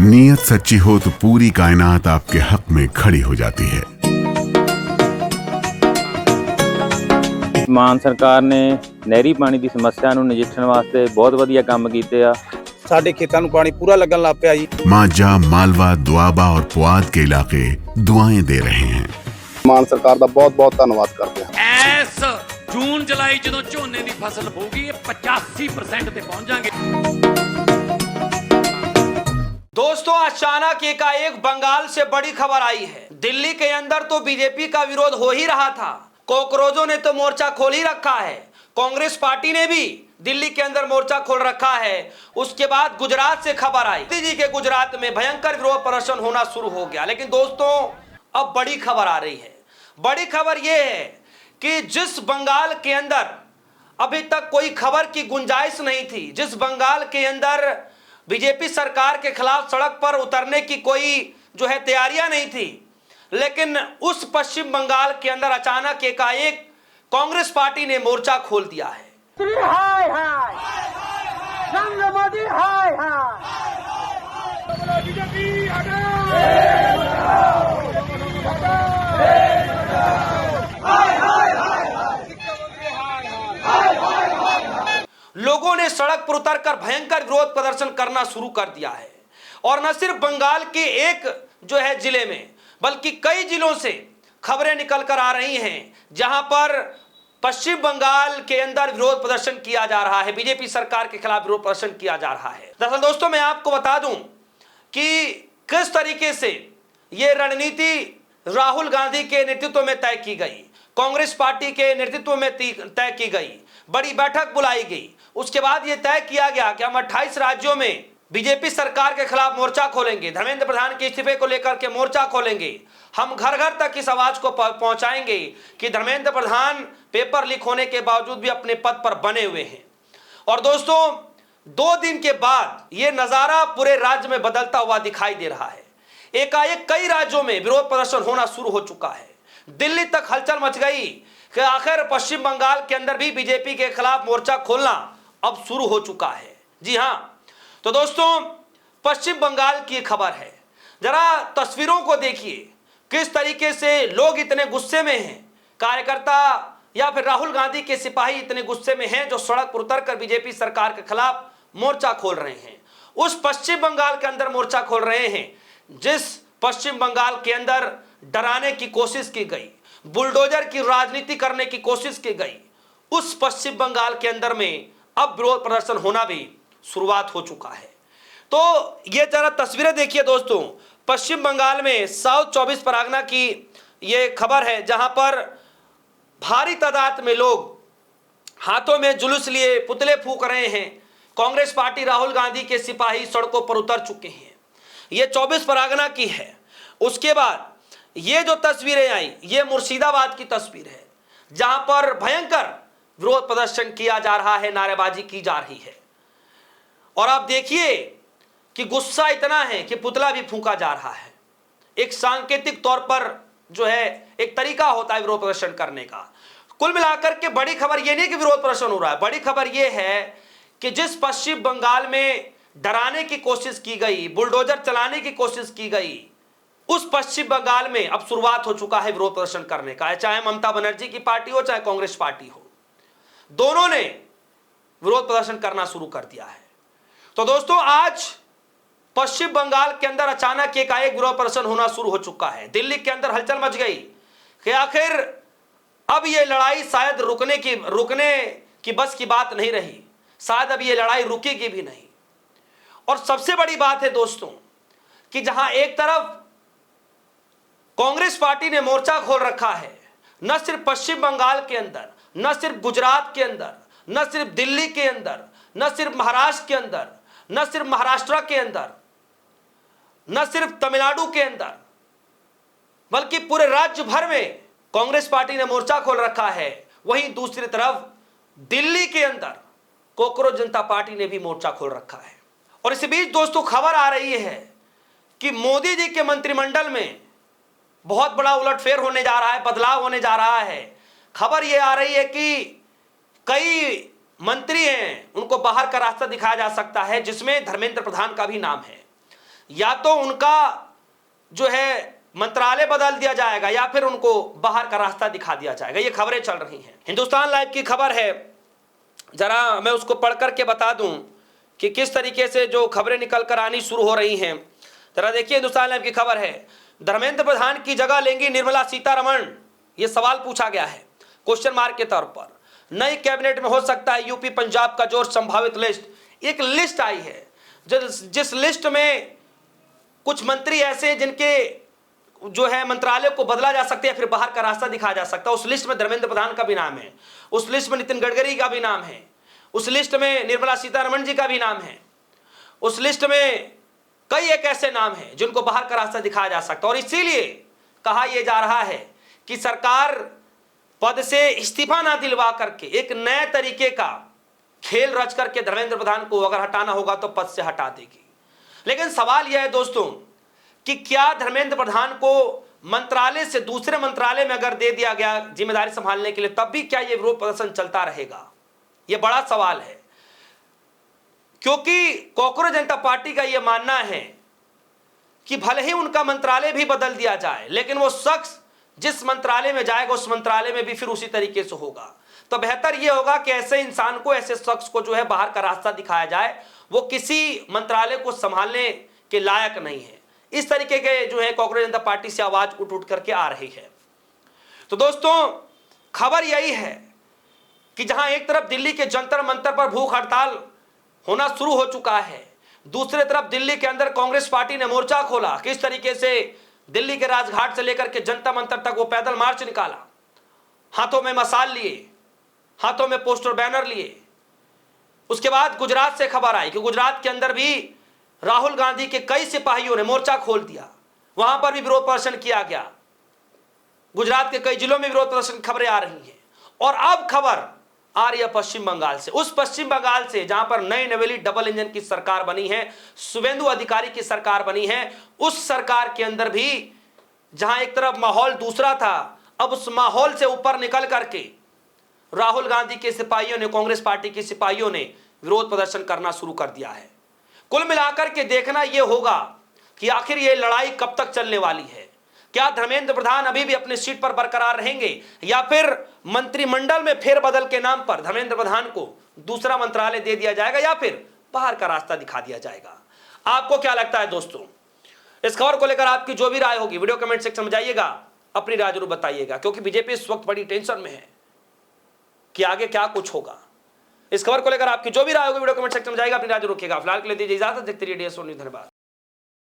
नीयत सच्ची हो तो पूरी कायनात आपके हक में खड़ी हो जाती है। ਮਾਨ ਸਰਕਾਰ ਨੇ ਨਹਿਰੀ ਪਾਣੀ ਦੀ ਸਮੱਸਿਆ ਨੂੰ ਨਜਿੱਠਣ ਵਾਸਤੇ ਬਹੁਤ ਵਧੀਆ ਕੰਮ ਕੀਤੇ ਆ। ਸਾਡੇ ਖੇਤਾਂ ਨੂੰ ਪਾਣੀ ਪੂਰਾ ਲੱਗਣ ਲੱਗ ਪਿਆ ਜੀ। मांझा, मालवा, दुआबा और पुआध के इलाके दुआएं दे रहे हैं। ਮਾਨ ਸਰਕਾਰ ਦਾ ਬਹੁਤ ਬਹੁਤ ਧੰਨਵਾਦ ਕਰਦੇ ਹਾਂ। ਇਸ ਜੂਨ ਜੁਲਾਈ ਜਦੋਂ ਝੋਨੇ ਦੀ ਫਸਲ ਹੋਊਗੀ ਇਹ 85% ਤੇ ਪਹੁੰਚ जाएंगे। दोस्तों, अचानक एकाएक बंगाल से बड़ी खबर आई है। दिल्ली के अंदर तो बीजेपी का विरोध हो ही रहा था, कॉकरोचों ने तो मोर्चा खोल ही रखा है, कांग्रेस पार्टी ने भी दिल्ली के अंदर मोर्चा खोल रखा है। उसके बाद गुजरात से खबर आई, मोदी जी के गुजरात में भयंकर विरोध प्रदर्शन होना शुरू हो गया। लेकिन दोस्तों, अब बड़ी खबर आ रही है। बड़ी खबर यह है कि जिस बंगाल के अंदर अभी तक कोई खबर की गुंजाइश नहीं थी, जिस बंगाल के अंदर बीजेपी सरकार के खिलाफ सड़क पर उतरने की कोई जो है तैयारियां नहीं थी, लेकिन उस पश्चिम बंगाल के अंदर अचानक एकाएक कांग्रेस पार्टी ने मोर्चा खोल दिया है। हाय हाय नरेंद्र मोदी हाय हाय लोगों ने सड़क पर उतरकर भयंकर विरोध प्रदर्शन करना शुरू कर दिया है। और न सिर्फ बंगाल के एक जो है जिले में, बल्कि कई जिलों से खबरें निकल कर आ रही हैं जहां पर पश्चिम बंगाल के अंदर विरोध प्रदर्शन किया जा रहा है, बीजेपी सरकार के खिलाफ विरोध प्रदर्शन किया जा रहा है। दरअसल दोस्तों, मैं आपको बता दूं कि किस तरीके से यह रणनीति राहुल गांधी के नेतृत्व में तय की गई, कांग्रेस पार्टी के नेतृत्व में तय की गई, बड़ी बैठक बुलाई गई। उसके बाद यह तय किया गया कि हम 28 राज्यों में बीजेपी सरकार के खिलाफ मोर्चा खोलेंगे, धर्मेंद्र प्रधान के इस्तीफे को लेकर के मोर्चा खोलेंगे। हम घर घर तक इस आवाज को पहुंचाएंगे कि धर्मेंद्र प्रधान पेपर लीक होने के बावजूद भी अपने पद पर बने हुए हैं। और दोस्तों, 2 दिन के बाद यह नजारा पूरे राज्य में बदलता हुआ दिखाई दे रहा है। एकाएक कई राज्यों में विरोध प्रदर्शन होना शुरू हो चुका है। दिल्ली तक हलचल मच गई कि आखिर पश्चिम बंगाल के अंदर भी बीजेपी के खिलाफ मोर्चा खोलना अब शुरू हो चुका है। जी हां, तो दोस्तों, पश्चिम बंगाल की खबर है। जरा तस्वीरों को देखिए, किस तरीके से लोग इतने गुस्से में हैं, कार्यकर्ता या फिर राहुल गांधी के सिपाही इतने गुस्से में हैं जो सड़क पर उतरकर बीजेपी सरकार के खिलाफ मोर्चा खोल रहे हैं। उस पश्चिम बंगाल के अंदर मोर्चा खोल रहे हैं जिस पश्चिम बंगाल के अंदर डराने की कोशिश की गई, बुलडोजर की राजनीति करने की कोशिश की गई, उस पश्चिम बंगाल के अंदर में अब विरोध प्रदर्शन होना भी शुरुआत हो चुका है। तो ये जरा तस्वीरें देखिए दोस्तों, पश्चिम बंगाल में साउथ 24 परगना की ये खबर है जहां पर भारी तादाद में लोग हाथों में जुलूस लिए पुतले फूंक रहे हैं। कांग्रेस पार्टी राहुल गांधी के सिपाही सड़कों पर उतर चुके हैं। ये 24 परगना की है। उसके बाद ये जो तस्वीरें आई, ये मुर्शिदाबाद की तस्वीर है जहां पर भयंकर विरोध प्रदर्शन किया जा रहा है, नारेबाजी की जा रही है। और आप देखिए कि गुस्सा इतना है कि पुतला भी फूंका जा रहा है। एक सांकेतिक तौर पर जो है एक तरीका होता है विरोध प्रदर्शन करने का। कुल मिलाकर के बड़ी खबर यह नहीं कि विरोध प्रदर्शन हो रहा है, बड़ी खबर यह है कि जिस पश्चिम बंगाल में डराने की कोशिश की गई, बुलडोजर चलाने की कोशिश की गई, उस पश्चिम बंगाल में अब शुरुआत हो चुका है विरोध प्रदर्शन करने का। चाहे ममता बनर्जी की पार्टी हो चाहे कांग्रेस पार्टी हो, दोनों ने विरोध प्रदर्शन करना शुरू कर दिया है। तो दोस्तों, आज पश्चिम बंगाल के अंदर अचानक एकाएक विरोध प्रदर्शन होना शुरू हो चुका है। दिल्ली के अंदर हलचल मच गई कि आखिर अब यह लड़ाई शायद रुकने की बस की बात नहीं रही, शायद अब यह लड़ाई रुकेगी भी नहीं। और सबसे बड़ी बात है दोस्तों कि जहां एक तरफ कांग्रेस पार्टी ने मोर्चा खोल रखा है, न सिर्फ पश्चिम बंगाल के अंदर, न सिर्फ गुजरात के अंदर, न सिर्फ दिल्ली के अंदर, न सिर्फ महाराष्ट्र के अंदर, न सिर्फ महाराष्ट्र के अंदर, न सिर्फ तमिलनाडु के अंदर, बल्कि पूरे राज्य भर में कांग्रेस पार्टी ने मोर्चा खोल रखा है। वहीं दूसरी तरफ दिल्ली के अंदर कॉकरोच जनता पार्टी ने भी मोर्चा खोल रखा है। और इसी बीच दोस्तों, खबर आ रही है कि मोदी जी के मंत्रिमंडल में बहुत बड़ा उलटफेर होने जा रहा है, बदलाव होने जा रहा है। खबर यह आ रही है कि कई मंत्री हैं, उनको बाहर का रास्ता दिखाया जा सकता है, जिसमें धर्मेंद्र प्रधान का भी नाम है। या तो उनका जो है मंत्रालय बदल दिया जाएगा या फिर उनको बाहर का रास्ता दिखा दिया जाएगा। ये खबरें चल रही हैं। हिंदुस्तान लाइव की खबर है, जरा मैं उसको पढ़ करके बता दूं कि किस तरीके से जो खबरें निकल कर आनी शुरू हो रही हैं। जरा देखिए, हिंदुस्तान लाइव की खबर है, धर्मेंद्र प्रधान की जगह लेंगी निर्मला सीतारमण। ये सवाल पूछा गया है क्वेश्चन मार्क के तौर पर। नई कैबिनेट में हो सकता है यूपी पंजाब का जोर, संभावित लिस्ट। एक लिस्ट आई है जिस लिस्ट में कुछ मंत्री ऐसे जिनके जो है मंत्रालय को बदला जा सकता है या फिर बाहर का रास्ता दिखाया जा सकता है। उस लिस्ट में धर्मेंद्र प्रधान का भी नाम है, उस लिस्ट में नितिन गडकरी का भी नाम है, उस लिस्ट में निर्मला सीतारमण जी का भी नाम है, उस लिस्ट में कई एक ऐसे नाम हैं जिनको बाहर का रास्ता दिखाया जा सकता है। और इसीलिए कहा यह जा रहा है कि सरकार पद से इस्तीफा ना दिलवा करके एक नए तरीके का खेल रच करके धर्मेंद्र प्रधान को अगर हटाना होगा तो पद से हटा देगी। लेकिन सवाल यह है दोस्तों कि क्या धर्मेंद्र प्रधान को मंत्रालय से दूसरे मंत्रालय में अगर दे दिया गया जिम्मेदारी संभालने के लिए, तब भी क्या यह विरोध प्रदर्शन चलता रहेगा? यह बड़ा सवाल है, क्योंकि कांग्रेस जनता पार्टी का यह मानना है कि भले ही उनका मंत्रालय भी बदल दिया जाए, लेकिन वो शख्स जिस मंत्रालय में जाएगा उस मंत्रालय में भी फिर उसी तरीके से होगा। तो बेहतर यह होगा कि ऐसे इंसान को, ऐसे शख्स को जो है बाहर का रास्ता दिखाया जाए, वो किसी मंत्रालय को संभालने के लायक नहीं है। इस तरीके के जो है कांग्रेस जनता पार्टी से आवाज उठ करके आ रही है। तो दोस्तों खबर यही है कि जहां एक तरफ दिल्ली के जंतर मंतर पर भूख हड़ताल होना शुरू हो चुका है, दूसरी तरफ दिल्ली के अंदर कांग्रेस पार्टी ने मोर्चा खोला। किस तरीके से दिल्ली के राजघाट से लेकर के जनता मंतर तक वो पैदल मार्च निकाला, हाथों में मशाल लिए, हाथों में पोस्टर बैनर लिए। उसके बाद गुजरात से खबर आई कि गुजरात के अंदर भी राहुल गांधी के कई सिपाहियों ने मोर्चा खोल दिया, वहां पर भी विरोध प्रदर्शन किया गया। गुजरात के कई जिलों में विरोध प्रदर्शन की खबरें आ रही हैं। और अब खबर आ रही है पश्चिम बंगाल से, उस पश्चिम बंगाल से जहां पर नई नवेली डबल इंजन की सरकार बनी है, शुभेंदु अधिकारी की सरकार बनी है। उस सरकार के अंदर भी जहां एक तरफ माहौल दूसरा था, अब उस माहौल से ऊपर निकल करके राहुल गांधी के सिपाहियों ने, कांग्रेस पार्टी के सिपाहियों ने विरोध प्रदर्शन करना शुरू कर दिया है। कुल मिलाकर के देखना यह होगा कि आखिर यह लड़ाई कब तक चलने वाली है। क्या धर्मेंद्र प्रधान अभी भी अपनी सीट पर बरकरार रहेंगे या फिर मंत्रिमंडल में फेरबदल के नाम पर धर्मेंद्र प्रधान को दूसरा मंत्रालय दे दिया जाएगा या फिर बाहर का रास्ता दिखा दिया जाएगा? आपको क्या लगता है दोस्तों? इस खबर को लेकर आपकी जो भी राय होगी वीडियो कमेंट सेक्शन में जाइएगा, अपनी राय जरूर बताइएगा, क्योंकि बीजेपी इस वक्त बड़ी टेंशन में है कि आगे क्या कुछ होगा। इस खबर को लेकर आपकी जो भी राय होगी वीडियो कमेंट सेक्शन में जाएगा, अपनी राय जरूर रखिएगा। फिलहाल के लिए दीजिए इजाजत, देखते रहिए DS न्यूज़। धन्यवाद।